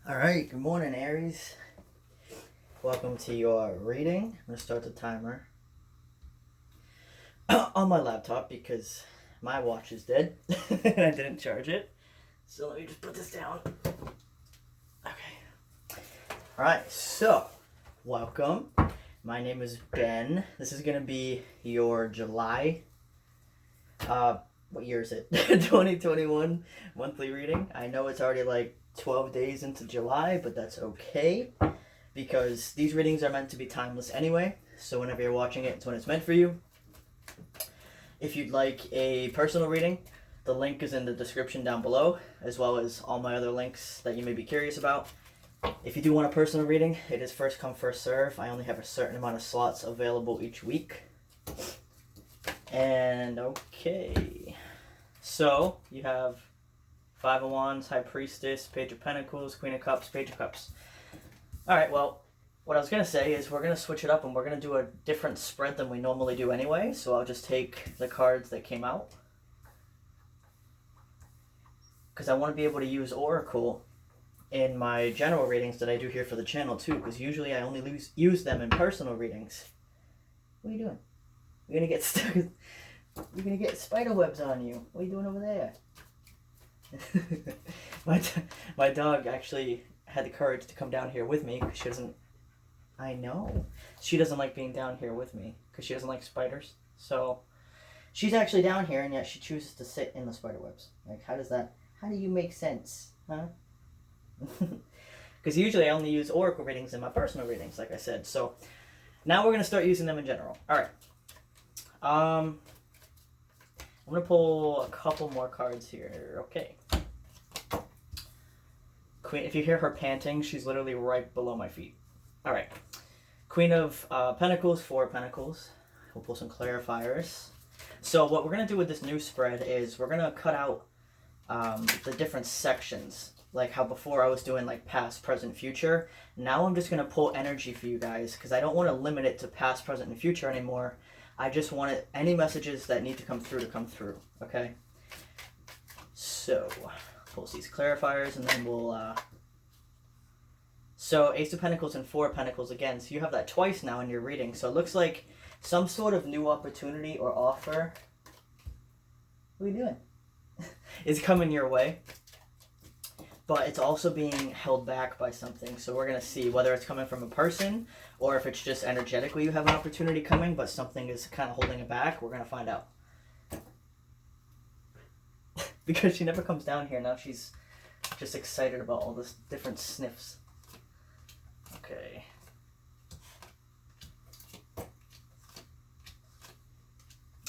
Alright, good morning, Aries. Welcome to your reading. I'm going to start the timer on my laptop because my watch is dead and I didn't charge it. So let me just put this down. Okay. Alright, so welcome. My name is Ben. This is going to be your July, what year is it? 2021 monthly reading. I know it's already like 12 days into July, but that's okay because these readings are meant to be timeless anyway. So whenever you're watching it, it's when it's meant for you. If you'd like a personal reading, the link is in the description down below, as well as all my other links that you may be curious about. If you do want a personal reading, it is first come, first serve. I only have a certain amount of slots available each week. And okay, so you have Five of Wands, High Priestess, Page of Pentacles, Queen of Cups, Page of Cups. Alright, well, what I was going to say is we're going to switch it up and we're going to do a different spread than we normally do anyway. So I'll just take the cards that came out, because I want to be able to use Oracle in my general readings that I do here for the channel too, because usually I only use them in personal readings. What are you doing? You're going to get stuck. You're going to get spider webs on you. What are you doing over there? my dog actually had the courage to come down here with me because she doesn't. I know she doesn't like being down here with me because she doesn't like spiders. So she's actually down here, and yet she chooses to sit in the spider webs. Like, how does that? How do you make sense, huh? Because usually I only use Oracle readings in my personal readings, like I said. So now we're gonna start using them in general. All right. I'm gonna pull a couple more cards here. Okay. Queen, if you hear her panting, she's literally right below my feet. All right. Queen of Pentacles, Four of Pentacles. We'll pull some clarifiers. So what we're gonna do with this new spread is we're gonna cut out the different sections, like how before I was doing like past, present, future. Now I'm just gonna pull energy for you guys because I don't want to limit it to past, present, and future anymore. I just want any messages that need to come through, okay? So, pull these clarifiers and then we'll, So, Ace of Pentacles and Four of Pentacles again. So you have that twice now in your reading. So it looks like some sort of new opportunity or offer. What are you doing? Is coming your way. But it's also being held back by something. So we're going to see whether it's coming from a person or if it's just energetically you have an opportunity coming, but something is kind of holding it back. We're going to find out. Because she never comes down here. Now she's just excited about all this different sniffs. Okay.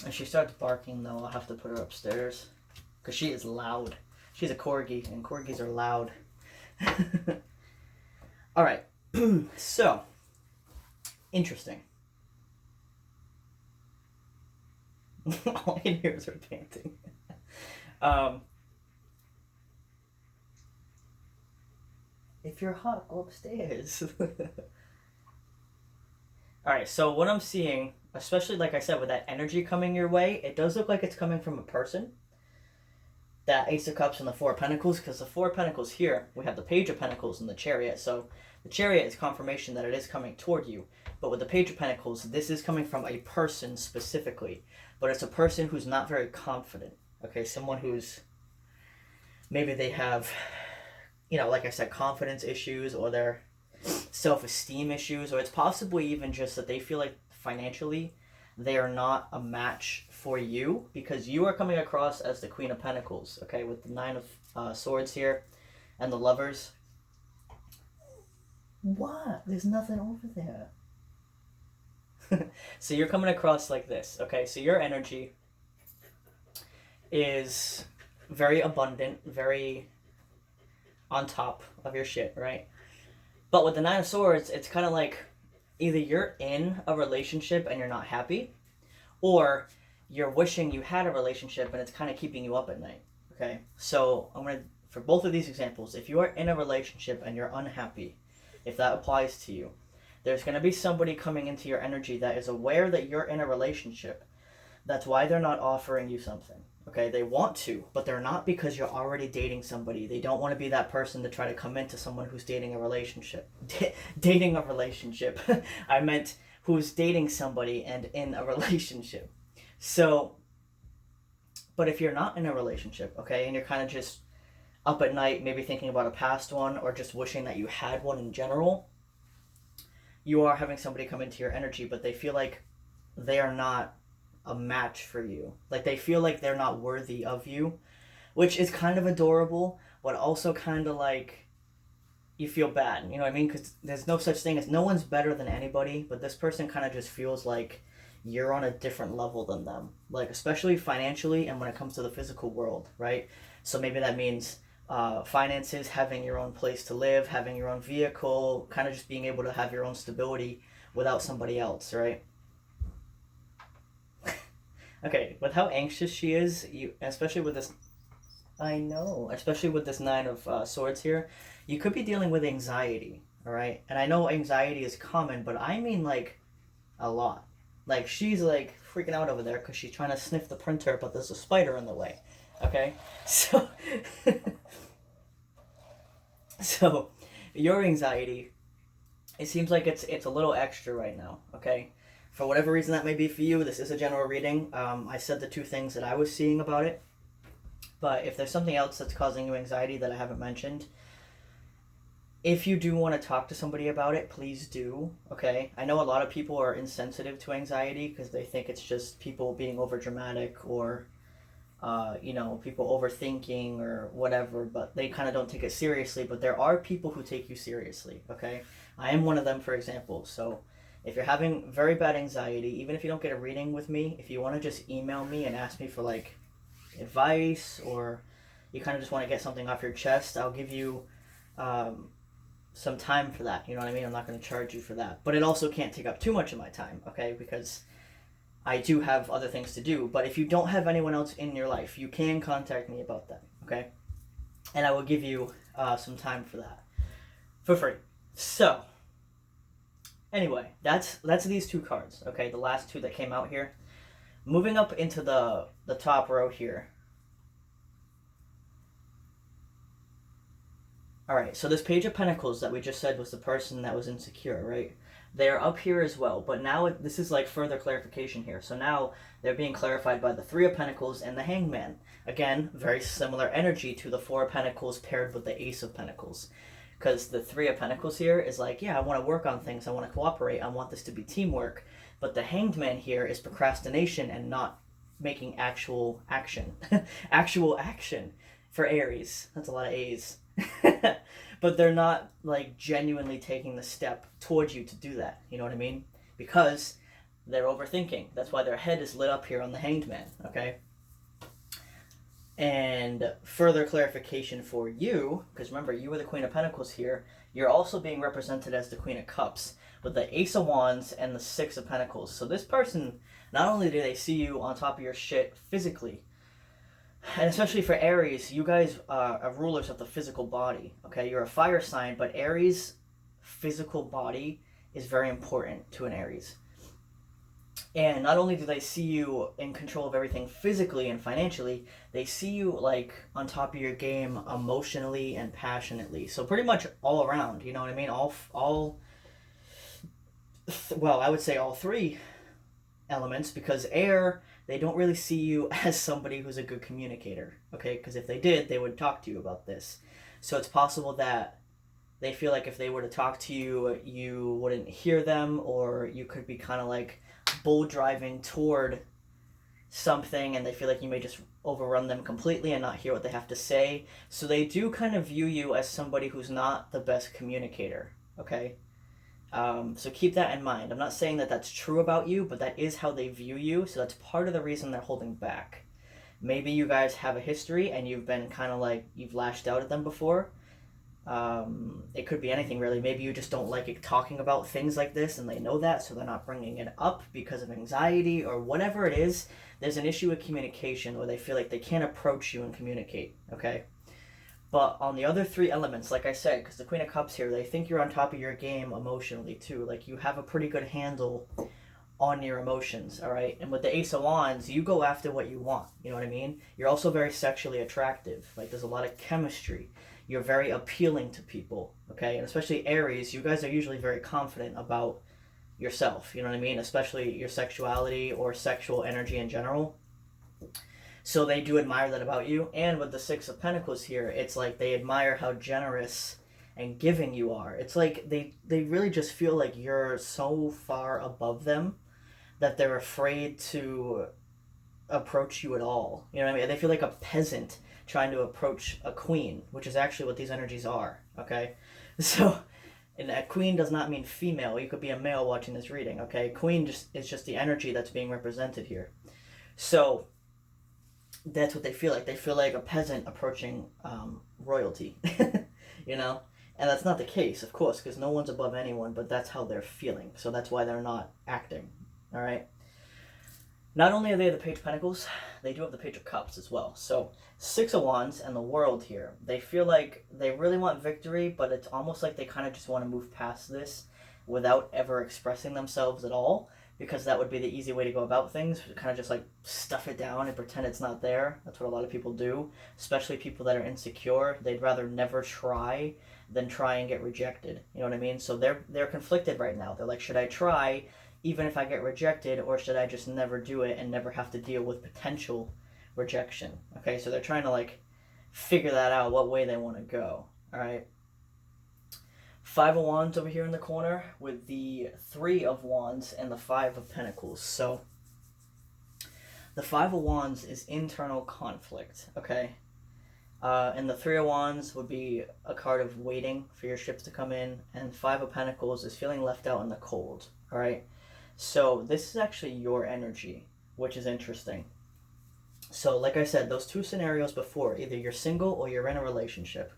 If she starts barking, though, I'll have to put her upstairs. Because she is loud. She's a corgi, and corgis are loud. Alright, so, interesting. All I can hear is her panting. If you're hot, go upstairs. Alright, so what I'm seeing, especially like I said, with that energy coming your way, it does look like it's coming from a person. That Ace of Cups and the Four of Pentacles, because the Four of Pentacles here, we have the Page of Pentacles and the Chariot. So the Chariot is confirmation that it is coming toward you. But with the Page of Pentacles, this is coming from a person specifically. But it's a person who's not very confident. Okay, someone who's, maybe they have, like I said, confidence issues, or their self-esteem issues, or it's possibly even just that they feel like financially they are not a match for you, because you are coming across as the Queen of Pentacles, okay, with the Nine of Swords here and the Lovers. What? There's nothing over there. So you're coming across like this, okay? So your energy is very abundant, very on top of your shit, right? But with the Nine of Swords, it's kind of like either you're in a relationship and you're not happy, or you're wishing you had a relationship and it's kind of keeping you up at night, okay? So I'm going to, for both of these examples, if you are in a relationship and you're unhappy, if that applies to you, there's going to be somebody coming into your energy that is aware that you're in a relationship. That's why they're not offering you something, Okay, they want to, but they're not, because you're already dating somebody. They don't want to be that person to try to come into someone who's dating a relationship. Dating a relationship. I meant who's dating somebody and in a relationship. So, but if you're not in a relationship, okay, and you're kind of just up at night, maybe thinking about a past one or just wishing that you had one in general, you are having somebody come into your energy, but they feel like they are not a match for you. Like they feel like they're not worthy of you, which is kind of adorable, but also kind of like you feel bad. You know what I mean? Because there's no such thing as no one's better than anybody, but this person kind of just feels like you're on a different level than them, like especially financially and when it comes to the physical world, right? So maybe that means finances, having your own place to live, having your own vehicle, kind of just being able to have your own stability without somebody else, right? Okay, with how anxious she is, you especially with this, I know, especially with this nine of swords here, you could be dealing with anxiety, all right? And I know anxiety is common, but I mean like a lot. Like she's like freaking out over there because she's trying to sniff the printer, but there's a spider in the way. Okay, so so your anxiety, it seems like it's a little extra right now. Okay, for whatever reason that may be for you, this is a general reading. I said the two things that I was seeing about it, but if there's something else that's causing you anxiety that I haven't mentioned, if you do want to talk to somebody about it, please do. Okay, I know a lot of people are insensitive to anxiety because they think it's just people being over dramatic or people overthinking or whatever, but they kind of don't take it seriously. But there are people who take you seriously, okay? I am one of them, for example. So if you're having very bad anxiety, even if you don't get a reading with me, if you want to just email me and ask me for like advice, or you kind of just want to get something off your chest, I'll give you some time for that. You know what I mean? I'm not going to charge you for that. But it also can't take up too much of my time, okay? Because I do have other things to do, but if you don't have anyone else in your life, you can contact me about that, okay? And I will give you some time for that, for free. So, anyway, that's these two cards, okay? The last two that came out here. Moving up into the top row here. All right, so this Page of Pentacles that we just said was the person that was insecure, right? They're up here as well, but now this is like further clarification here. So now they're being clarified by the Three of Pentacles and the Hanged Man. Again, very similar energy to the Four of Pentacles paired with the Ace of Pentacles. Because the Three of Pentacles here is like, yeah, I want to work on things, I want to cooperate, I want this to be teamwork. But the Hanged Man here is procrastination and not making actual action. Actual action for Aries. That's a lot of A's. But they're not like genuinely taking the step towards you to do that. You know what I mean? Because they're overthinking. That's why their head is lit up here on the Hanged Man, okay? And further clarification for you, because remember, you were the Queen of Pentacles here. You're also being represented as the Queen of Cups with the Ace of Wands and the Six of Pentacles. So this person, not only do they see you on top of your shit physically, and especially for Aries, you guys are rulers of the physical body, okay? You're a fire sign, but Aries' physical body is very important to an Aries. And not only do they see you in control of everything physically and financially, they see you like on top of your game emotionally and passionately. So pretty much all around, you know what I mean? Well, I would say all three elements, because air, they don't really see you as somebody who's a good communicator, okay? Because if they did, they would talk to you about this. So it's possible that they feel like if they were to talk to you, you wouldn't hear them, or you could be kind of like bull driving toward something and they feel like you may just overrun them completely and not hear what they have to say. So they do kind of view you as somebody who's not the best communicator, okay? So keep that in mind. I'm not saying that that's true about you, but that is how they view you, so that's part of the reason they're holding back. Maybe you guys have a history and you've been kind of like, you've lashed out at them before. It could be anything really. Maybe you just don't like it talking about things like this and they know that, so they're not bringing it up because of anxiety or whatever it is. There's an issue with communication where they feel like they can't approach you and communicate, okay? But on the other three elements, like I said, because the Queen of Cups here, they think you're on top of your game emotionally too. Like you have a pretty good handle on your emotions, all right? And with the Ace of Wands, you go after what you want, you know what I mean? You're also very sexually attractive. Like, there's a lot of chemistry. You're very appealing to people, okay? And especially Aries, you guys are usually very confident about yourself, you know what I mean? Especially your sexuality or sexual energy in general. So they do admire that about you. And with the Six of Pentacles here, it's like they admire how generous and giving you are. It's like they really just feel like you're so far above them that they're afraid to approach you at all. You know what I mean? They feel like a peasant trying to approach a queen, which is actually what these energies are, okay? So, and a queen does not mean female. You could be a male watching this reading, okay? Queen just is just the energy that's being represented here. So, that's what they feel like. They feel like a peasant approaching royalty, you know? And that's not the case, of course, because no one's above anyone, but that's how they're feeling. So that's why they're not acting, all right? Not only are they the Page of Pentacles, they do have the Page of Cups as well. So Six of Wands and the World here, they feel like they really want victory, but it's almost like they kind of just want to move past this without ever expressing themselves at all, because that would be the easy way to go about things. Kind of just like stuff it down and pretend it's not there. That's what a lot of people do, especially people that are insecure. They'd rather never try than try and get rejected. You know what I mean? So they're conflicted right now. They're like, should I try even if I get rejected, or should I just never do it and never have to deal with potential rejection? Okay, so they're trying to like figure that out, what way they want to go. All right. Five of Wands over here in the corner with the Three of Wands and the Five of Pentacles. So the Five of Wands is internal conflict, okay? And the Three of Wands would be a card of waiting for your ships to come in, and Five of Pentacles is feeling left out in the cold, all right? So this is actually your energy, which is interesting. So like I said, those two scenarios before, either you're single or you're in a relationship.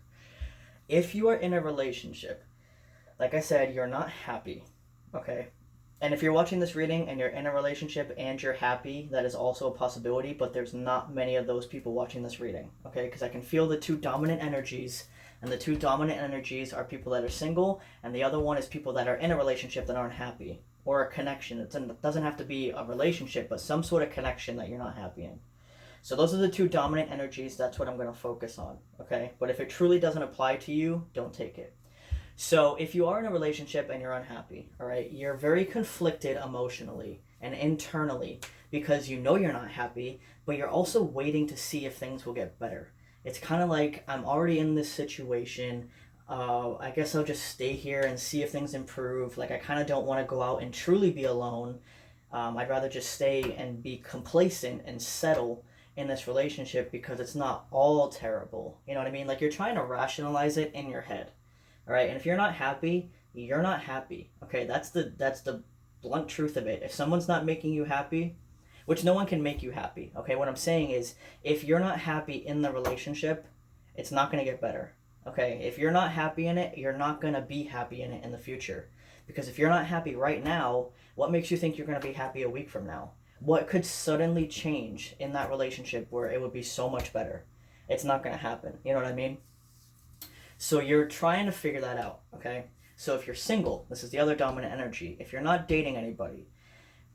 If you are in a relationship, like I said, you're not happy, okay? And if you're watching this reading and you're in a relationship and you're happy, that is also a possibility, but there's not many of those people watching this reading, okay? Because I can feel the two dominant energies, and the two dominant energies are people that are single, and the other one is people that are in a relationship that aren't happy, or a connection. It doesn't have to be a relationship, but some sort of connection that you're not happy in. So those are the two dominant energies. That's what I'm going to focus on, okay? But if it truly doesn't apply to you, don't take it. So if you are in a relationship and you're unhappy, all right, you're very conflicted emotionally and internally because you know you're not happy, but you're also waiting to see if things will get better. It's kind of like, I'm already in this situation. I guess I'll just stay here and see if things improve. Like, I kind of don't want to go out and truly be alone. I'd rather just stay and be complacent and settle in this relationship because it's not all terrible. You know what I mean? Like, you're trying to rationalize it in your head. All right, and if you're not happy, you're not happy. Okay, that's the blunt truth of it. If someone's not making you happy, which no one can make you happy. Okay, what I'm saying is, if you're not happy in the relationship, it's not going to get better. Okay, if you're not happy in it, you're not going to be happy in it in the future. Because if you're not happy right now, what makes you think you're going to be happy a week from now? What could suddenly change in that relationship where it would be so much better? It's not going to happen. You know what I mean? So you're trying to figure that out, okay? So if you're single, this is the other dominant energy. If you're not dating anybody,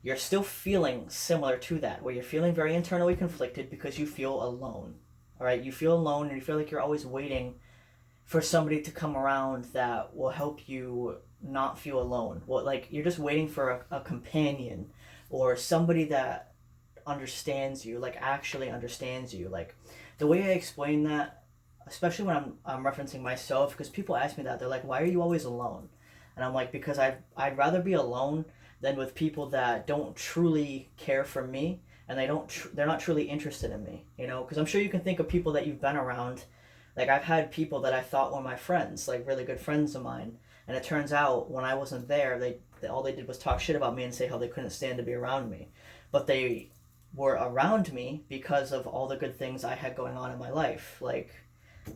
you're still feeling similar to that, where you're feeling very internally conflicted because you feel alone, all right? You feel alone and you feel like you're always waiting for somebody to come around that will help you not feel alone. Well, like, you're just waiting for a companion or somebody that understands you, like actually understands you. Like, the way I explain that, especially when I'm referencing myself, because people ask me that, they're like, why are you always alone? And I'm like, because I'd rather be alone than with people that don't truly care for me, and they're not truly interested in me, you know? Because I'm sure you can think of people that you've been around. Like, I've had people that I thought were my friends, like really good friends of mine, and it turns out when I wasn't there, they all they did was talk shit about me and say how they couldn't stand to be around me. But they were around me because of all the good things I had going on in my life, like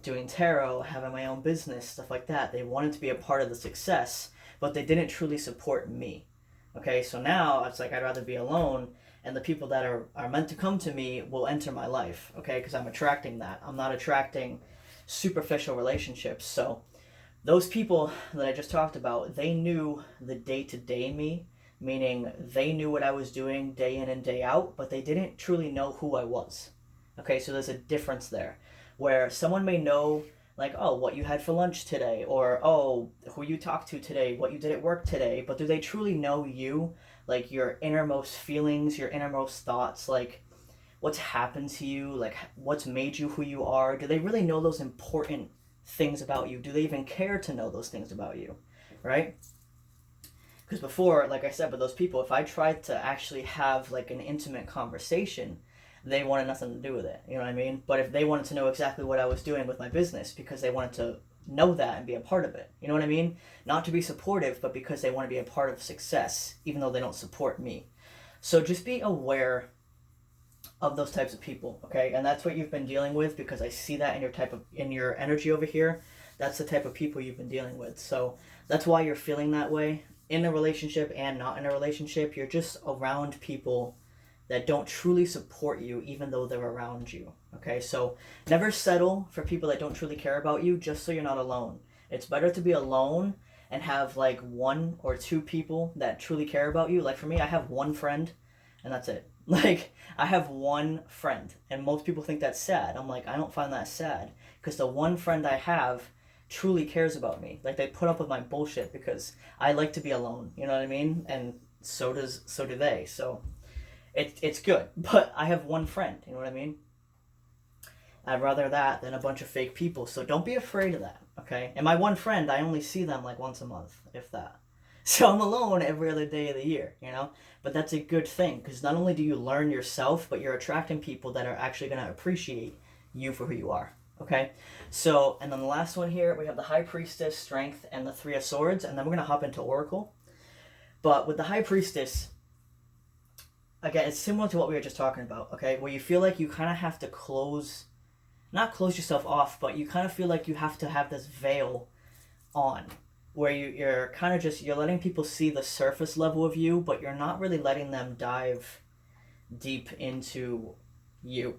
doing tarot, having my own business, stuff like that. They wanted to be a part of the success, but they didn't truly support me. Okay, so now it's like, I'd rather be alone, and the people that are meant to come to me will enter my life, okay, because I'm attracting that. I'm not attracting superficial relationships. So those people that I just talked about, they knew the day-to-day me meaning they knew what I was doing day in and day out, but they didn't truly know who I was. Okay, so there's a difference there, where someone may know, like, oh, what you had for lunch today, or oh, who you talked to today, what you did at work today, but do they truly know you, like your innermost feelings, your innermost thoughts, like what's happened to you, like what's made you who you are? Do they really know those important things about you? Do they even care to know those things about you, right? Because before, like I said, with those people, if I tried to actually have like an intimate conversation, they wanted nothing to do with it. You know what I mean? But if they wanted to know exactly what I was doing with my business because they wanted to know that and be a part of it, you know what I mean? Not to be supportive, but because they want to be a part of success, even though they don't support me. So just be aware of those types of people, okay? And that's what you've been dealing with, because I see that in your energy over here. That's the type of people you've been dealing with. So that's why you're feeling that way in a relationship and not in a relationship. You're just around people that don't truly support you, even though they're around you. Okay, so never settle for people that don't truly care about you, just so you're not alone. It's better to be alone and have like one or two people that truly care about you. Like for me, I have one friend, and that's it. Like, I have one friend, and most people think that's sad. I'm like, I don't find that sad, because the one friend I have truly cares about me. Like, they put up with my bullshit because I like to be alone. You know what I mean? And so do they. So it's good. But I have one friend. You know what I mean? I'd rather that than a bunch of fake people. So don't be afraid of that. Okay? And my one friend, I only see them like once a month, if that. So I'm alone every other day of the year, you know? But that's a good thing, because not only do you learn yourself, but you're attracting people that are actually going to appreciate you for who you are, okay? So, and then the last one here, we have the High Priestess, Strength, and the Three of Swords, and then we're going to hop into Oracle. But with the High Priestess, again, it's similar to what we were just talking about, okay? Where you feel like you kind of have to not close yourself off, but you kind of feel like you have to have this veil on, where you're kind of just, you're letting people see the surface level of you, but you're not really letting them dive deep into you.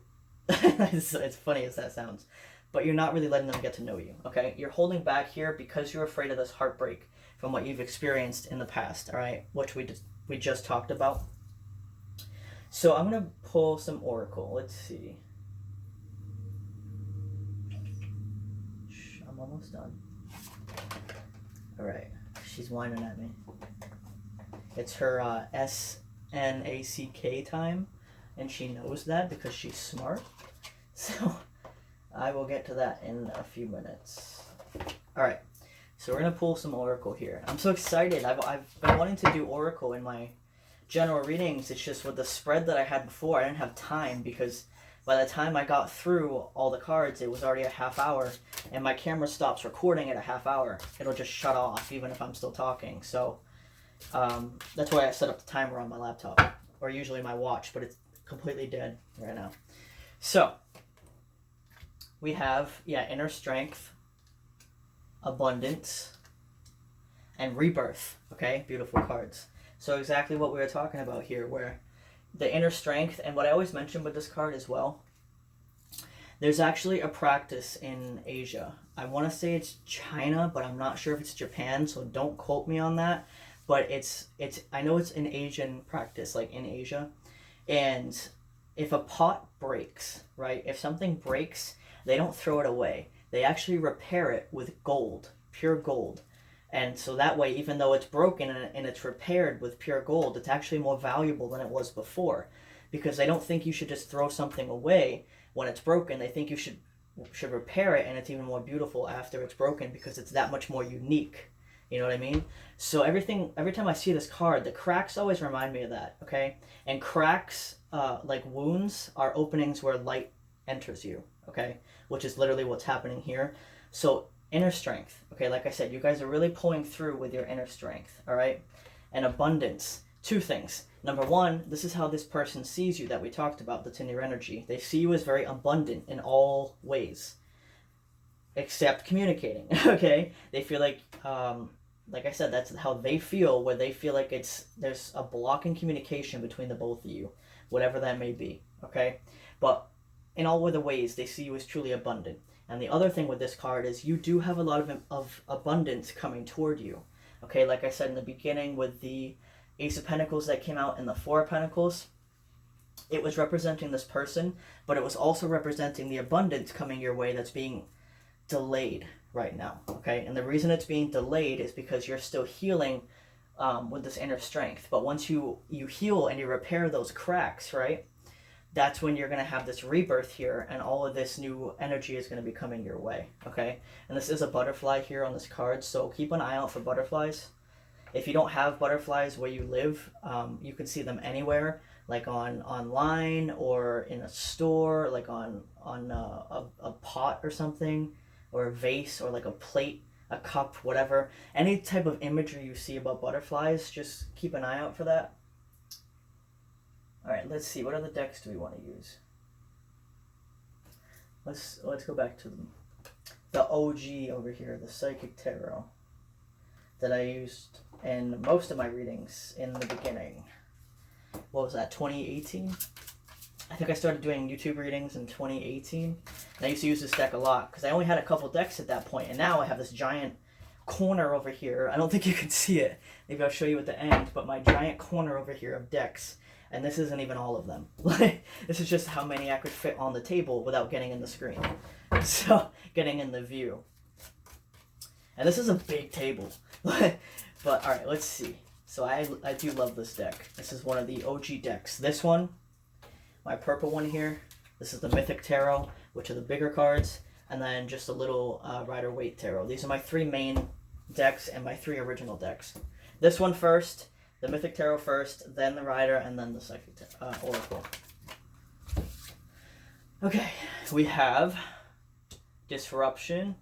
It's funny as that sounds, but you're not really letting them get to know you, okay? You're holding back here because you're afraid of this heartbreak from what you've experienced in the past, all right? Which we just talked about. So I'm going to pull some Oracle. Let's see. I'm almost done. Alright, she's whining at me. It's her SNACK time, and she knows that because she's smart. So I will get to that in a few minutes. Alright, so we're going to pull some Oracle here. I'm so excited. I've been wanting to do Oracle in my general readings. It's just with the spread that I had before, I didn't have time, because by the time I got through all the cards, it was already a half hour, and my camera stops recording at a half hour. It'll just shut off even if I'm still talking. So that's why I set up the timer on my laptop, or usually my watch, but it's completely dead right now. So we have, inner strength, abundance, and rebirth. Okay, beautiful cards. So exactly what we were talking about here, where the inner strength, and what I always mention with this card as well, there's actually a practice in Asia. I want to say it's China, but I'm not sure if it's Japan, so don't quote me on that. But it's I know it's an Asian practice, like in Asia. And if a pot breaks, right? If something breaks, they don't throw it away. They actually repair it with gold, pure gold. And so that way, even though it's broken and it's repaired with pure gold, it's actually more valuable than it was before. Because they don't think you should just throw something away when it's broken. They think you should repair it, and it's even more beautiful after it's broken because it's that much more unique. You know what I mean? So every time I see this card, the cracks always remind me of that, okay? And cracks, like wounds, are openings where light enters you, okay? Which is literally what's happening here. So inner strength, okay, like I said, you guys are really pulling through with your inner strength, all right? And abundance, two things. Number one, this is how this person sees you that we talked about, that's in your energy. They see you as very abundant in all ways, except communicating, okay? They feel like I said, that's how they feel, where they feel like there's a block in communication between the both of you, whatever that may be, okay? But in all other ways, they see you as truly abundant. And the other thing with this card is you do have a lot of abundance coming toward you. Okay, like I said in the beginning with the Ace of Pentacles that came out and the Four of Pentacles, it was representing this person, but it was also representing the abundance coming your way that's being delayed right now, okay? And the reason it's being delayed is because you're still healing with this inner strength. But once you heal and you repair those cracks, right, that's when you're going to have this rebirth here, and all of this new energy is going to be coming your way, okay? And this is a butterfly here on this card, so keep an eye out for butterflies. If you don't have butterflies where you live, you can see them anywhere, like online or in a store, like on a pot or something, or a vase, or like a plate, a cup, whatever. Any type of imagery you see about butterflies, just keep an eye out for that. All right, let's see. What other decks do we want to use? Let's go back to the OG over here, the Psychic Tarot, that I used in most of my readings in the beginning. What was that, 2018? I think I started doing YouTube readings in 2018. And I used to use this deck a lot because I only had a couple decks at that point, and now I have this giant corner over here. I don't think you can see it. Maybe I'll show you at the end, but my giant corner over here of decks. And this isn't even all of them. This is just how many I could fit on the table without getting in the screen. So, getting in the view. And this is a big table. But, alright, let's see. So I do love this deck. This is one of the OG decks. This one, my purple one here, this is the Mythic Tarot, which are the bigger cards, and then just a little Rider-Waite Tarot. These are my three main decks and my three original decks. This one first, the Mythic Tarot first, then the Rider, and then the Psychic Oracle. Okay, we have Disruption,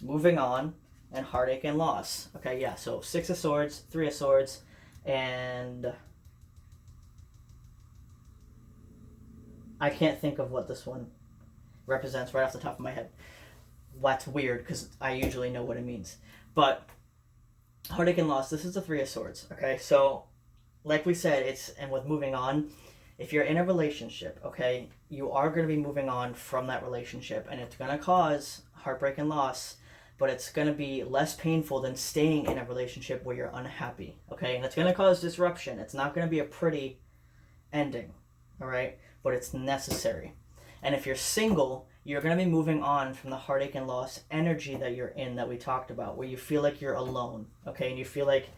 Moving On, and Heartache and Loss. Okay, yeah, so 6 of Swords, 3 of Swords, and I can't think of what this one represents right off the top of my head. That's weird, because I usually know what it means. But Heartache and Loss, this is the 3 of Swords, okay? So, like we said, and with Moving On, if you're in a relationship, okay, you are going to be moving on from that relationship, and it's going to cause heartbreak and loss, but it's going to be less painful than staying in a relationship where you're unhappy, okay? And it's going to cause disruption. It's not going to be a pretty ending, all right? But it's necessary. And if you're single, you're going to be moving on from the heartache and loss energy that you're in, that we talked about, where you feel like you're alone, okay? And you feel like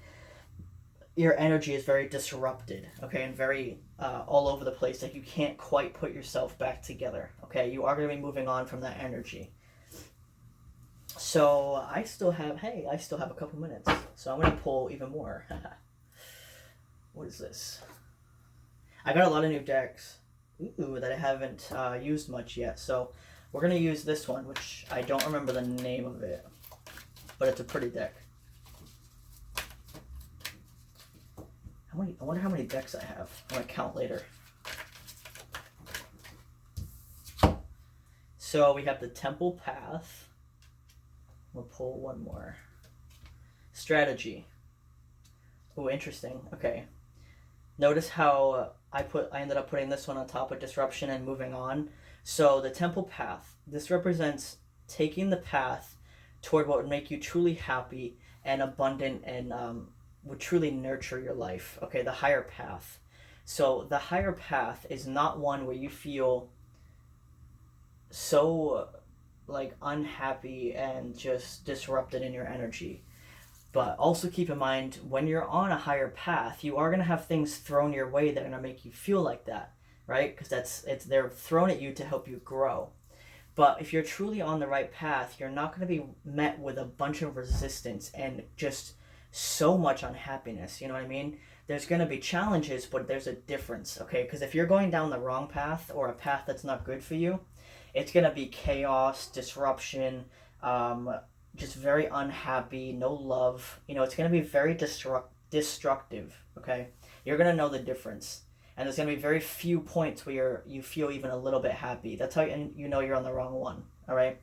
your energy is very disrupted, okay? And very all over the place, like you can't quite put yourself back together, okay? You are going to be moving on from that energy. So I still have a couple minutes. So I'm going to pull even more. What is this? I got a lot of new decks that I haven't used much yet. So we're going to use this one, which I don't remember the name of it, but it's a pretty deck. I wonder how many decks I have. I'm going to count later. So we have the Temple Path. We'll pull one more. Strategy. Oh, interesting. Okay. Notice how I ended up putting this one on top of Disruption and Moving On. So the Temple Path. This represents taking the path toward what would make you truly happy and abundant and would truly nurture your life. Okay, the higher path. So the higher path is not one where you feel so like unhappy and just disrupted in your energy. But also keep in mind, when you're on a higher path, you are going to have things thrown your way that are going to make you feel like that, right? Because they're thrown at you to help you grow. But if you're truly on the right path, you're not going to be met with a bunch of resistance and just so much unhappiness, you know what I mean? There's going to be challenges, but there's a difference, okay? Because if you're going down the wrong path or a path that's not good for you, it's going to be chaos, disruption, just very unhappy, no love. You know, it's going to be very destructive, okay? You're going to know the difference. And there's going to be very few points where you feel even a little bit happy. That's how you know you're on the wrong one, all right?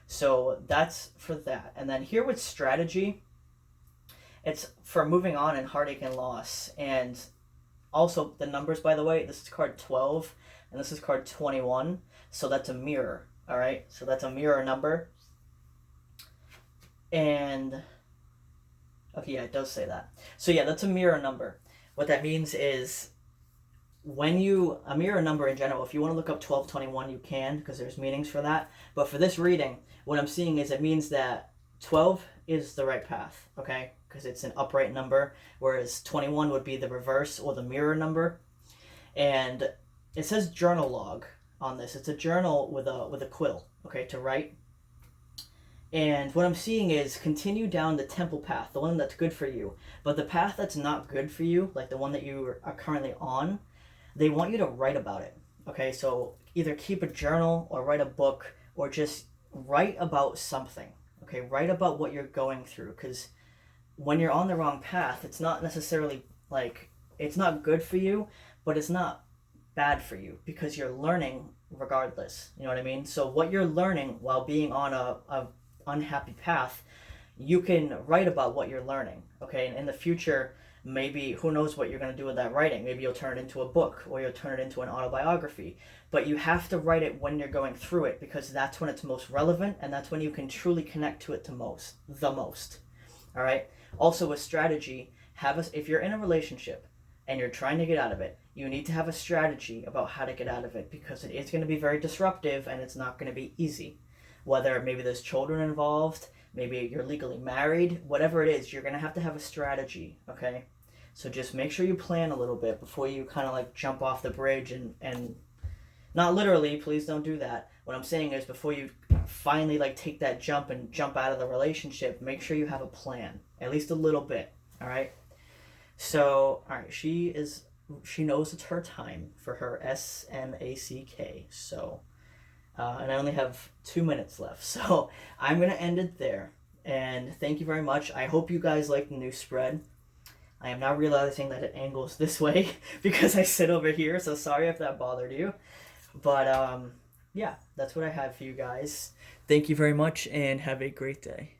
So that's for that. And then here with strategy, it's for moving on in heartache and loss. And also the numbers, by the way, this is card 12 and this is card 21. So that's a mirror, all right? So that's a mirror number. And, okay, yeah, it does say that. So yeah, that's a mirror number. What that means is when you, a mirror number in general, if you want to look up 1221, you can, because there's meanings for that. But for this reading, what I'm seeing is it means that 12 is the right path, okay? Because it's an upright number, whereas 21 would be the reverse or the mirror number. And it says journal log on this. It's a journal with a quill, okay, to write. And what I'm seeing is continue down the temple path, the one that's good for you. But the path that's not good for you, like the one that you are currently on, they want you to write about it. Okay, so either keep a journal or write a book or just write about something. Okay, write about what you're going through, because when you're on the wrong path, it's not necessarily like it's not good for you, but it's not bad for you because you're learning regardless. You know what I mean? So what you're learning while being on a unhappy path, you can write about what you're learning. Okay, and in the future, maybe who knows what you're going to do with that writing. Maybe you'll turn it into a book or you'll turn it into an autobiography, but you have to write it when you're going through it, because that's when it's most relevant and that's when you can truly connect to it the most. All right, also a strategy, if you're in a relationship and you're trying to get out of it, you need to have a strategy about how to get out of it, because it is going to be very disruptive and it's not going to be easy. Whether maybe there's children involved, maybe you're legally married, whatever it is, you're going to have a strategy, okay? So just make sure you plan a little bit before you kind of like jump off the bridge and not literally, please don't do that. What I'm saying is before you finally like take that jump and jump out of the relationship, make sure you have a plan, at least a little bit, all right? So, all right, she knows it's her time for her SMACK, so... and I only have 2 minutes left, so I'm going to end it there. And thank you very much. I hope you guys like the new spread. I am now realizing that it angles this way because I sit over here, so sorry if that bothered you. But yeah, that's what I have for you guys. Thank you very much, and have a great day.